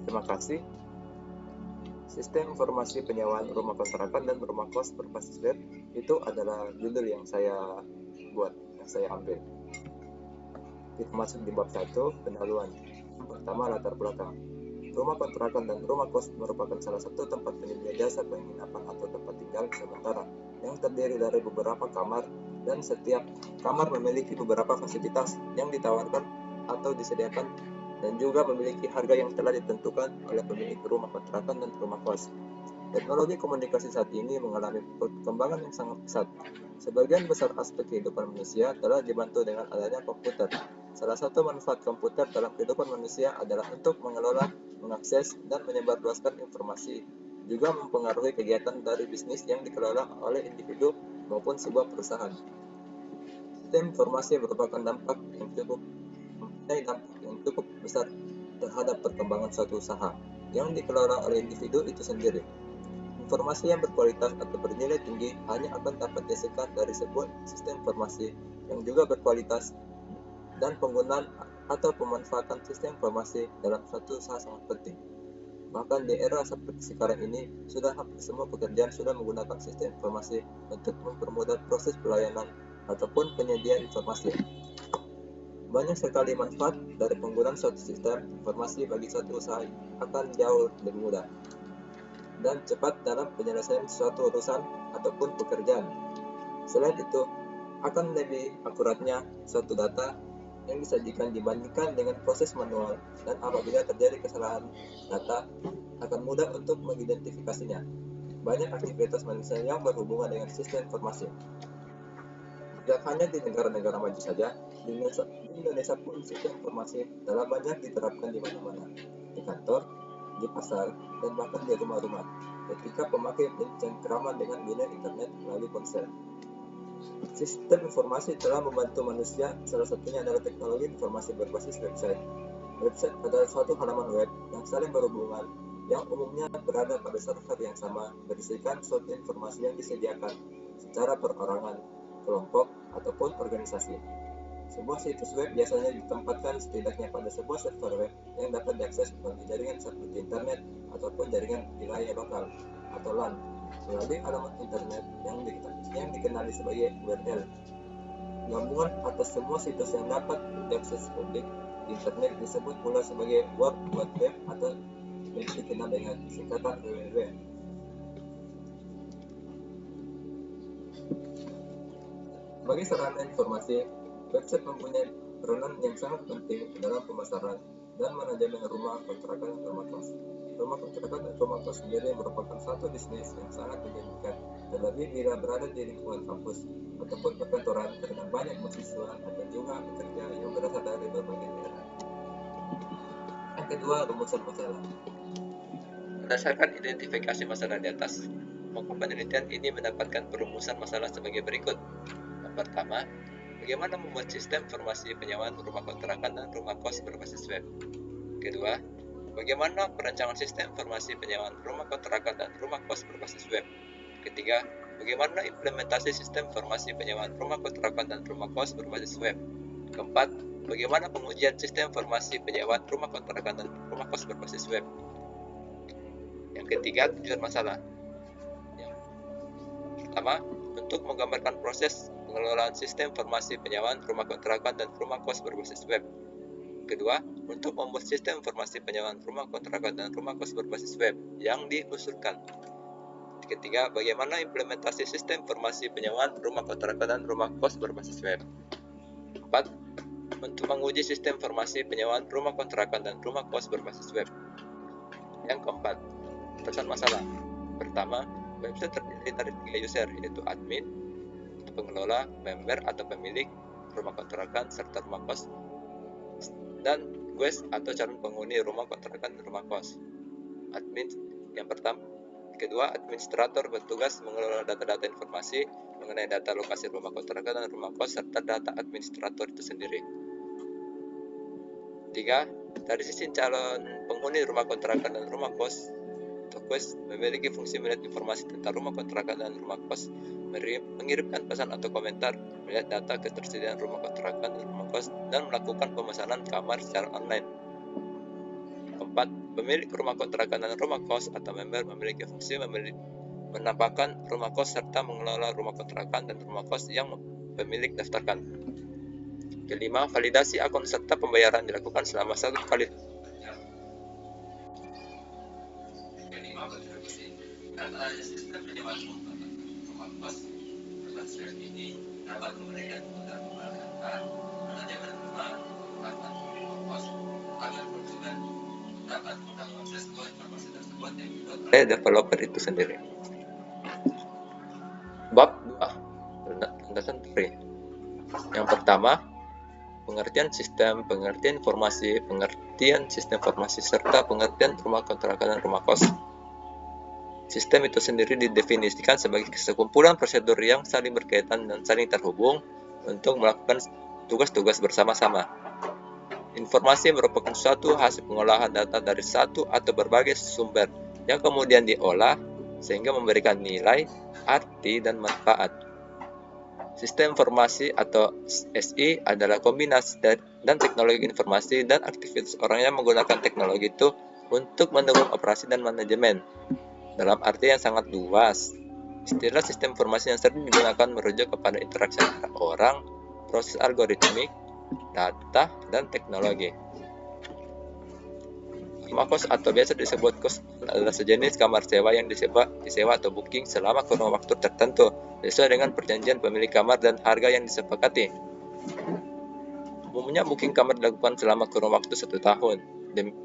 Terima kasih. Sistem informasi penyewaan rumah kontrakan dan rumah kos berbasis web itu adalah judul yang saya buat, yang saya ambil. Kita masuk di bab 1, pendahuluan. Yang pertama, latar belakang. Rumah kontrakan dan rumah kos merupakan salah satu tempat penyedia jasa penginapan atau tempat tinggal sementara yang terdiri dari beberapa kamar, dan setiap kamar memiliki beberapa fasilitas yang ditawarkan atau disediakan dan juga memiliki harga yang telah ditentukan oleh pemilik rumah kontrakan dan rumah kos. Teknologi komunikasi saat ini mengalami perkembangan yang sangat pesat. Sebagian besar aspek kehidupan manusia telah dibantu dengan adanya komputer. Salah satu manfaat komputer dalam kehidupan manusia adalah untuk mengelola, mengakses, dan menyebarluaskan informasi, juga mempengaruhi kegiatan dari bisnis yang dikelola oleh individu maupun sebuah perusahaan. Sistem informasi merupakan dampak yang cukup besar terhadap perkembangan suatu usaha yang dikelola oleh individu itu sendiri. Informasi yang berkualitas atau bernilai tinggi hanya akan dapat dihasilkan dari sebuah sistem informasi yang juga berkualitas, dan penggunaan atau pemanfaatan sistem informasi dalam suatu usaha sangat penting. Bahkan di era seperti sekarang ini, sudah hampir semua pekerjaan sudah menggunakan sistem informasi untuk mempermudah proses pelayanan ataupun penyediaan informasi. Banyak sekali manfaat dari penggunaan suatu sistem informasi bagi suatu usaha akan jauh lebih mudah dan cepat dalam penyelesaian suatu urusan ataupun pekerjaan. Selain itu, akan lebih akuratnya suatu data yang disajikan dibandingkan dengan proses manual, dan apabila terjadi kesalahan data, akan mudah untuk mengidentifikasinya. Banyak aktivitas manusia yang berhubungan dengan sistem informasi. Tidak hanya di negara-negara maju saja, di Indonesia pun sistem informasi telah banyak diterapkan di mana-mana, di kantor, di pasar, dan bahkan di rumah-rumah, ketika pemakai bercengkrama dengan dunia internet melalui ponsel. Sistem informasi telah membantu manusia, salah satunya adalah teknologi informasi berbasis website. Website adalah suatu halaman web yang saling berhubungan, yang umumnya berada pada server yang sama, berisikan suatu informasi yang disediakan secara perorangan, kelompok, ataupun organisasi. Sebuah situs web biasanya ditempatkan setidaknya pada sebuah server web yang dapat diakses melalui jaringan seperti internet ataupun jaringan wilayah lokal atau LAN melalui alamat internet yang dikenali sebagai URL. Gabungan atas semua situs yang dapat diakses publik di internet disebut pula sebagai World Wide Web atau yang dikenal dengan singkatan WWW. Sebagai sarana informasi, website mempunyai peranan yang sangat penting dalam pemasaran dan manajemen rumah kontrakan dan rumah kos. Rumah kontrakan dan rumah kos sendiri merupakan satu bisnis yang sangat menjanjikan, terlebih bila berada di lingkungan kampus ataupun perkantoran dengan banyak mahasiswa atau juga pekerja yang berasal dari berbagai daerah. Yang kedua, rumusan masalah. Berdasarkan identifikasi masalah di atas, maka penelitian ini mendapatkan perumusan masalah sebagai berikut. Yang pertama, bagaimana membuat sistem informasi penyewaan rumah kontrakan dan rumah kos berbasis web. Kedua, bagaimana perancangan sistem informasi penyewaan rumah kontrakan dan rumah kos berbasis web. Ketiga, bagaimana implementasi sistem informasi penyewaan rumah kontrakan dan rumah kos berbasis web. Keempat, bagaimana pengujian sistem informasi penyewaan rumah kontrakan dan rumah kos berbasis web. Yang ketiga, tujuan masalah. Yang pertama, untuk menggambarkan proses pengelolaan sistem informasi penyewaan rumah kontrakan dan rumah kos berbasis web. Kedua, untuk membuat sistem informasi penyewaan rumah kontrakan dan rumah kos berbasis web yang diusulkan. Ketiga, bagaimana implementasi sistem informasi penyewaan rumah kontrakan dan rumah kos berbasis web. Empat, untuk menguji sistem informasi penyewaan rumah kontrakan dan rumah kos berbasis web. Yang keempat, pesan masalah. Pertama, website terdiri dari 3 user, yaitu admin, pengelola, member atau pemilik rumah kontrakan serta rumah kos, dan guest atau calon penghuni rumah kontrakan dan rumah kos. Admin yang pertama. Kedua, administrator bertugas mengelola data-data informasi mengenai data lokasi rumah kontrakan dan rumah kos serta data administrator itu sendiri. Tiga, dari sisi calon penghuni rumah kontrakan dan rumah kos, guest memiliki fungsi melihat informasi tentang rumah kontrakan dan rumah kos, mengirimkan pesan atau komentar, melihat data ketersediaan rumah kontrakan dan rumah kos, dan melakukan pemesanan kamar secara online. 4. keempat, pemilik rumah kontrakan dan rumah kos atau member memiliki fungsi menampakkan rumah kos serta mengelola rumah kontrakan dan rumah kos yang pemilik daftarkan. Kelima, validasi akun serta pembayaran dilakukan selama 1 kali. Kelima, kontribusi karena sistem penyewaan rumah kos ini dapat memberikan kemudahan manajemen rumah kos agar konsumen dapat mudah mengakses informasi tersebut yang dibuat oleh developer itu sendiri. Bab 2. Landasan teori. Yang pertama, pengertian sistem, pengertian sistem informasi, serta pengertian rumah kontrakan dan rumah kos. Sistem itu sendiri didefinisikan sebagai sekumpulan prosedur yang saling berkaitan dan saling terhubung untuk melakukan tugas-tugas bersama-sama. Informasi merupakan suatu hasil pengolahan data dari satu atau berbagai sumber yang kemudian diolah sehingga memberikan nilai, arti, dan manfaat. Sistem informasi atau SI adalah kombinasi dan teknologi informasi dan aktivitas orang yang menggunakan teknologi itu untuk mendukung operasi dan manajemen. Dalam arti yang sangat luas, istilah sistem informasi yang sering digunakan merujuk kepada interaksi antara orang, proses algoritmik, data, dan teknologi. Rumah kos atau biasa disebut kos adalah sejenis kamar sewa yang disewa atau booking selama kurun waktu tertentu sesuai dengan perjanjian pemilik kamar dan harga yang disepakati. Umumnya booking kamar dilakukan selama kurun waktu 1 tahun.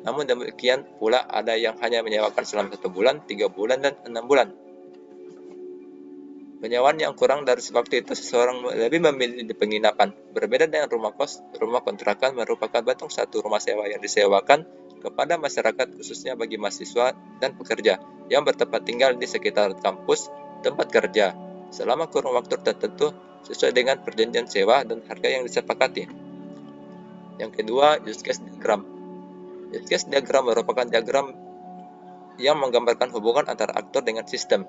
Namun demikian pula ada yang hanya menyewakan selama 1 bulan, 3 bulan, dan 6 bulan. Penyewaan yang kurang dari waktu itu seseorang lebih memilih di penginapan. Berbeda dengan rumah kos, rumah kontrakan merupakan bentuk satu rumah sewa yang disewakan kepada masyarakat khususnya bagi mahasiswa dan pekerja yang bertempat tinggal di sekitar kampus, tempat kerja, selama kurun waktu tertentu sesuai dengan perjanjian sewa dan harga yang disepakati. Yang kedua, use case diagram. Use case diagram merupakan diagram yang menggambarkan hubungan antara aktor dengan sistem.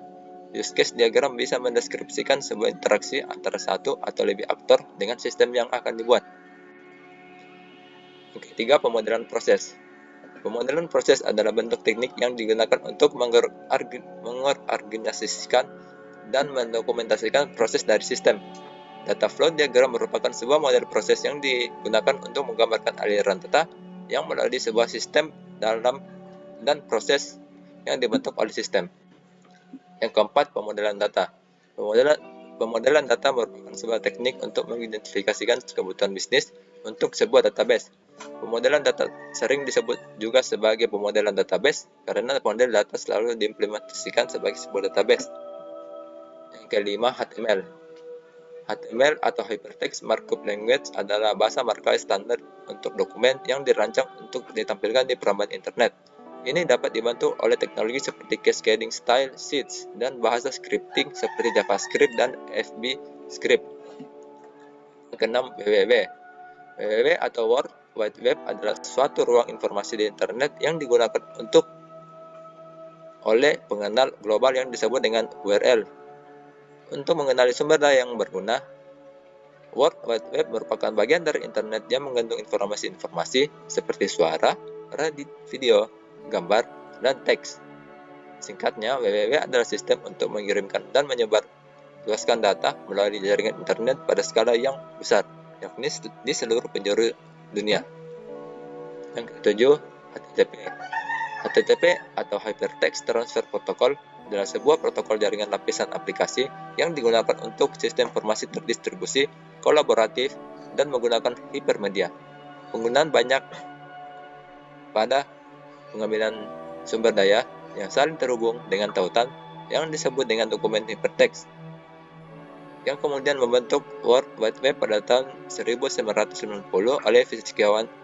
Use case diagram bisa mendeskripsikan sebuah interaksi antara satu atau lebih aktor dengan sistem yang akan dibuat. Yang ketiga, pemodelan proses. Pemodelan proses adalah bentuk teknik yang digunakan untuk mengorganisasikan dan mendokumentasikan proses dari sistem. Data flow diagram merupakan sebuah model proses yang digunakan untuk menggambarkan aliran data yang melalui sebuah sistem dan proses yang dibentuk oleh sistem. Yang keempat, pemodelan data. Pemodelan data merupakan sebuah teknik untuk mengidentifikasikan kebutuhan bisnis untuk sebuah database. Pemodelan data sering disebut juga sebagai pemodelan database karena model data selalu diimplementasikan sebagai sebuah database. Yang kelima, HTML. HTML atau Hypertext Markup Language adalah bahasa markup standar untuk dokumen yang dirancang untuk ditampilkan di perangkat internet. Ini dapat dibantu oleh teknologi seperti cascading style sheets dan bahasa scripting seperti JavaScript dan VB Script. Yang keenam, WWW. WWW atau World Wide Web adalah suatu ruang informasi di internet yang digunakan oleh pengenal global yang disebut dengan URL. Untuk mengenali sumber daya yang berguna, World Wide Web merupakan bagian dari internet yang mengandung informasi-informasi seperti suara, video, gambar, dan teks. Singkatnya, WWW adalah sistem untuk mengirimkan dan menyebarluaskan data melalui jaringan internet pada skala yang besar, yakni di seluruh penjuru dunia. Yang ketujuh, HTTP. HTTP atau Hypertext Transfer Protocol adalah sebuah protokol jaringan lapisan aplikasi yang digunakan untuk sistem informasi terdistribusi, kolaboratif, dan menggunakan hipermedia. Penggunaan banyak pada pengambilan sumber daya yang saling terhubung dengan tautan yang disebut dengan dokumen hypertext, yang kemudian membentuk World Wide Web pada tahun 1990 oleh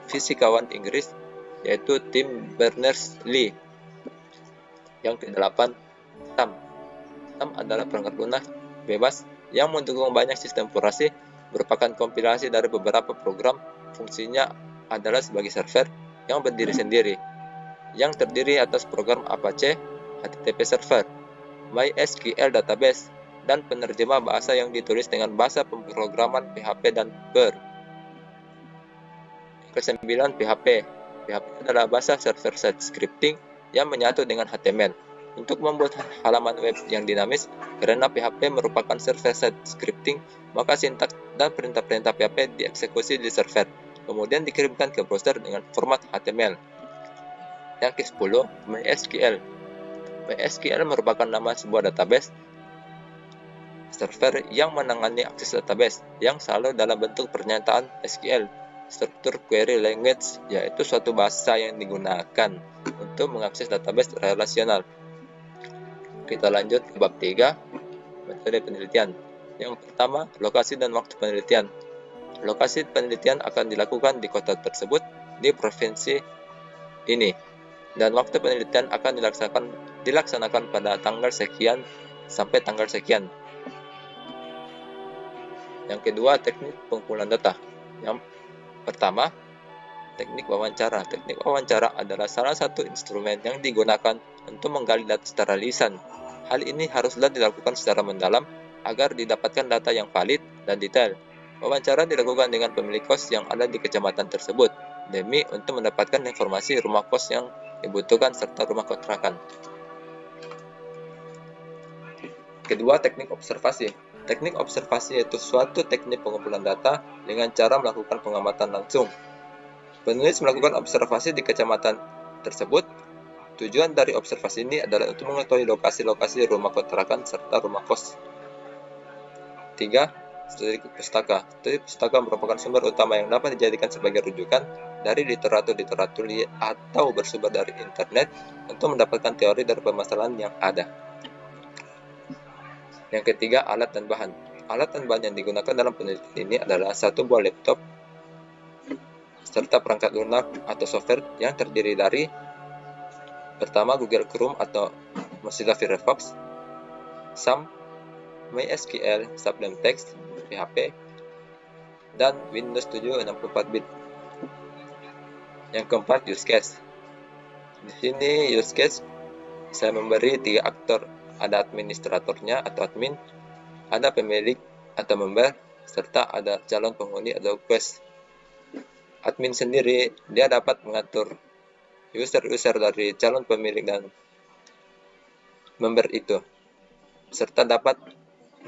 fisikawan Inggris yaitu Tim Berners-Lee. Yang kedelapan, SAM. SAM adalah perangkat lunak bebas yang mendukung banyak sistem informasi, merupakan kompilasi dari beberapa program. Fungsinya adalah sebagai server yang berdiri sendiri, yang terdiri atas program Apache, HTTP server, MySQL database, dan penerjemah bahasa yang ditulis dengan bahasa pemrograman PHP dan Perl. Kesembilan, PHP. PHP adalah bahasa server-side scripting yang menyatu dengan HTML untuk membuat halaman web yang dinamis. Karena PHP merupakan server-side scripting, maka sintaks dan perintah-perintah PHP dieksekusi di server, kemudian dikirimkan ke browser dengan format HTML. Yang ke-10, MySQL. MySQL merupakan nama sebuah database server yang menangani akses database yang selalu dalam bentuk pernyataan SQL, Structured Query Language, yaitu suatu bahasa yang digunakan untuk mengakses database relasional. Kita lanjut ke bab 3, metode penelitian. Yang pertama, lokasi dan waktu penelitian. Lokasi penelitian akan dilakukan di kota tersebut, di provinsi ini, dan waktu penelitian akan dilaksanakan pada tanggal sekian sampai tanggal sekian. Yang kedua, teknik pengumpulan data. Yang pertama, teknik wawancara. Teknik wawancara adalah salah satu instrumen yang digunakan untuk menggali data secara lisan. Hal ini haruslah dilakukan secara mendalam agar didapatkan data yang valid dan detail. Wawancara dilakukan dengan pemilik kos yang ada di kecamatan tersebut, demi untuk mendapatkan informasi rumah kos yang dibutuhkan serta rumah kontrakan. Kedua, teknik observasi. Teknik observasi yaitu suatu teknik pengumpulan data dengan cara melakukan pengamatan langsung. Penulis melakukan observasi di kecamatan tersebut. Tujuan dari observasi ini adalah untuk mengetahui lokasi-lokasi rumah kontrakan serta rumah kos. 3. Studi pustaka. Studi pustaka merupakan sumber utama yang dapat dijadikan sebagai rujukan dari literatur atau bersumber dari internet untuk mendapatkan teori dari permasalahan yang ada. Yang ketiga, alat dan bahan. Alat dan bahan yang digunakan dalam penelitian ini adalah satu buah laptop serta perangkat lunak atau software yang terdiri dari pertama, Google Chrome atau Mozilla Firefox, SAM, MySQL, Sublime Text, PHP, dan Windows 7 64-bit. Yang keempat, use case. Di sini use case saya memberi 3 aktor. Ada administratornya atau admin, ada pemilik atau member, serta ada calon penghuni atau guest. Admin sendiri, dia dapat mengatur user-user dari calon pemilik dan member itu, serta dapat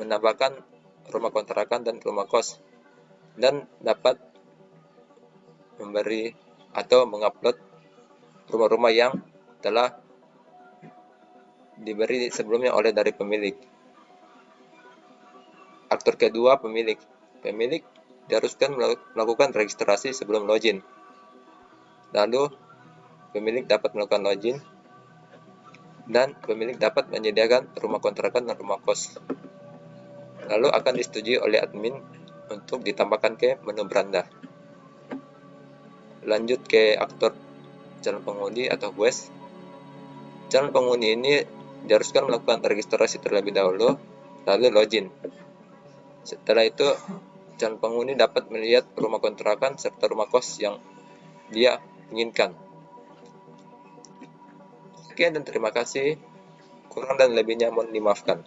menambahkan rumah kontrakan dan rumah kos, dan dapat memberi atau mengupload rumah-rumah yang telah diberi sebelumnya oleh dari pemilik. Aktor kedua, pemilik. Pemilik diharuskan melakukan registrasi sebelum login. Lalu, pemilik dapat melakukan login, dan pemilik dapat menyediakan rumah kontrakan dan rumah kos. Lalu akan disetujui oleh admin untuk ditambahkan ke menu beranda. Lanjut ke aktor calon penghuni atau guest. Calon penghuni ini diharuskan melakukan registrasi terlebih dahulu, lalu login. Setelah itu, calon penghuni dapat melihat rumah kontrakan serta rumah kos yang dia inginkan. Sekian dan terima kasih. Kurang dan lebihnya mohon dimaafkan.